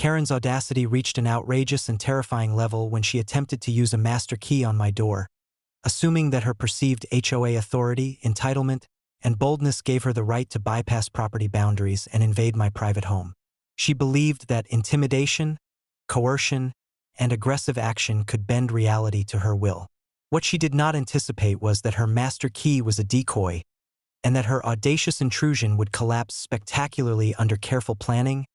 Karen's audacity reached an outrageous and terrifying level when she attempted to use a master key on my door, assuming that her perceived HOA authority, entitlement, and boldness gave her the right to bypass property boundaries and invade my private home. She believed that intimidation, coercion, and aggressive action could bend reality to her will. What she did not anticipate was that her master key was a decoy, and that her audacious intrusion would collapse spectacularly under careful planning,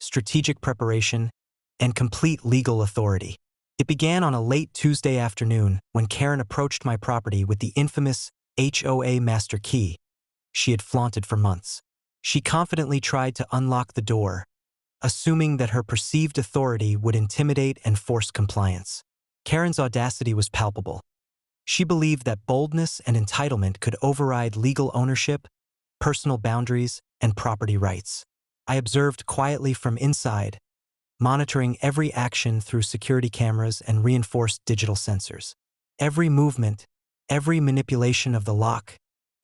strategic preparation, and complete legal authority. It began on a late Tuesday afternoon when Karen approached my property with the infamous HOA master key she had flaunted for months. She confidently tried to unlock the door, assuming that her perceived authority would intimidate and force compliance. Karen's audacity was palpable. She believed that boldness and entitlement could override legal ownership, personal boundaries, and property rights. I observed quietly from inside, monitoring every action through security cameras and reinforced digital sensors. Every movement, every manipulation of the lock,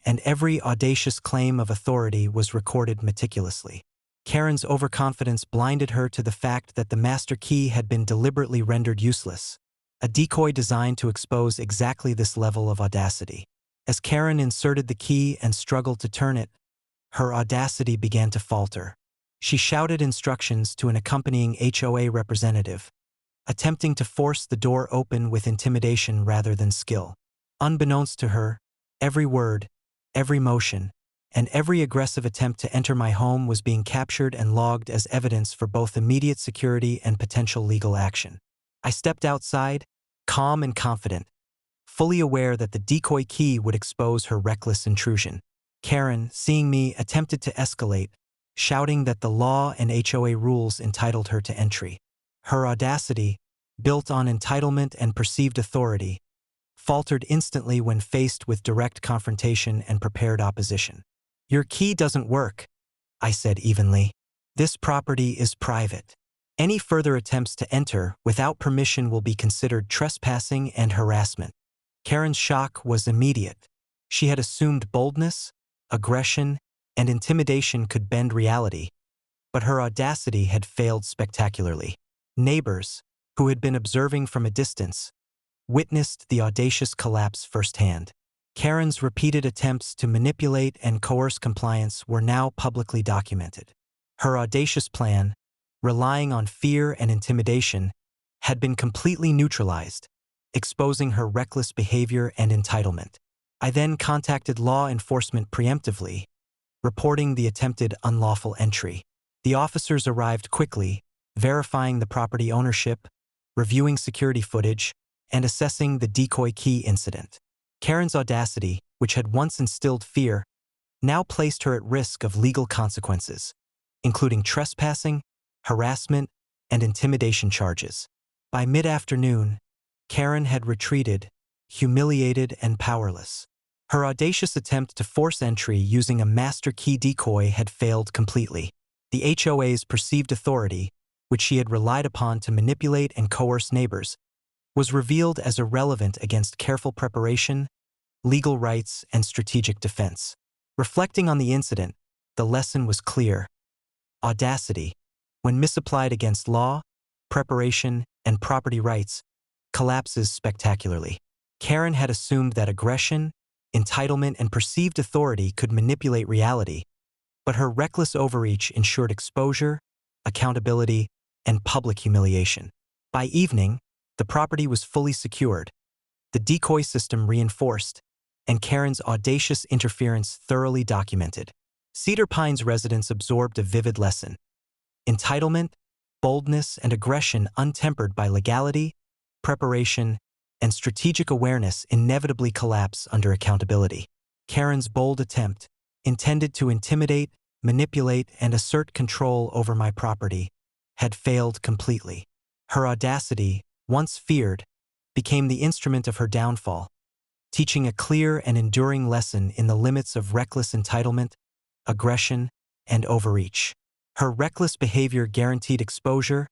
and every audacious claim of authority was recorded meticulously. Karen's overconfidence blinded her to the fact that the master key had been deliberately rendered useless, a decoy designed to expose exactly this level of audacity. As Karen inserted the key and struggled to turn it, her audacity began to falter. She shouted instructions to an accompanying HOA representative, attempting to force the door open with intimidation rather than skill. Unbeknownst to her, every word, every motion, and every aggressive attempt to enter my home was being captured and logged as evidence for both immediate security and potential legal action. I stepped outside, calm and confident, fully aware that the decoy key would expose her reckless intrusion. Karen, seeing me, attempted to escalate, shouting that the law and HOA rules entitled her to entry. Her audacity, built on entitlement and perceived authority, faltered instantly when faced with direct confrontation and prepared opposition. "Your key doesn't work," I said evenly. "This property is private. Any further attempts to enter without permission will be considered trespassing and harassment." Karen's shock was immediate. She had assumed boldness, aggression, and intimidation could bend reality, but her audacity had failed spectacularly. Neighbors, who had been observing from a distance, witnessed the audacious collapse firsthand. Karen's repeated attempts to manipulate and coerce compliance were now publicly documented. Her audacious plan, relying on fear and intimidation, had been completely neutralized, exposing her reckless behavior and entitlement. I then contacted law enforcement preemptively, reporting the attempted unlawful entry. The officers arrived quickly, verifying the property ownership, reviewing security footage, and assessing the decoy key incident. Karen's audacity, which had once instilled fear, now placed her at risk of legal consequences, including trespassing, harassment, and intimidation charges. By mid-afternoon, Karen had retreated, humiliated and powerless. Her audacious attempt to force entry using a master key decoy had failed completely. The HOA's perceived authority, which she had relied upon to manipulate and coerce neighbors, was revealed as irrelevant against careful preparation, legal rights, and strategic defense. Reflecting on the incident, the lesson was clear. Audacity, when misapplied against law, preparation, and property rights, collapses spectacularly. Karen had assumed that aggression, entitlement, and perceived authority could manipulate reality, but her reckless overreach ensured exposure, accountability, and public humiliation. By evening, the property was fully secured, the decoy system reinforced, and Karen's audacious interference thoroughly documented. Cedar Pines residents absorbed a vivid lesson. Entitlement, boldness, and aggression untempered by legality, preparation, and strategic awareness inevitably collapse under accountability. Karen's bold attempt, intended to intimidate, manipulate, and assert control over my property, had failed completely. Her audacity, once feared, became the instrument of her downfall, teaching a clear and enduring lesson in the limits of reckless entitlement, aggression, and overreach. Her reckless behavior guaranteed exposure,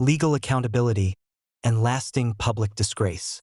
legal accountability, and lasting public disgrace.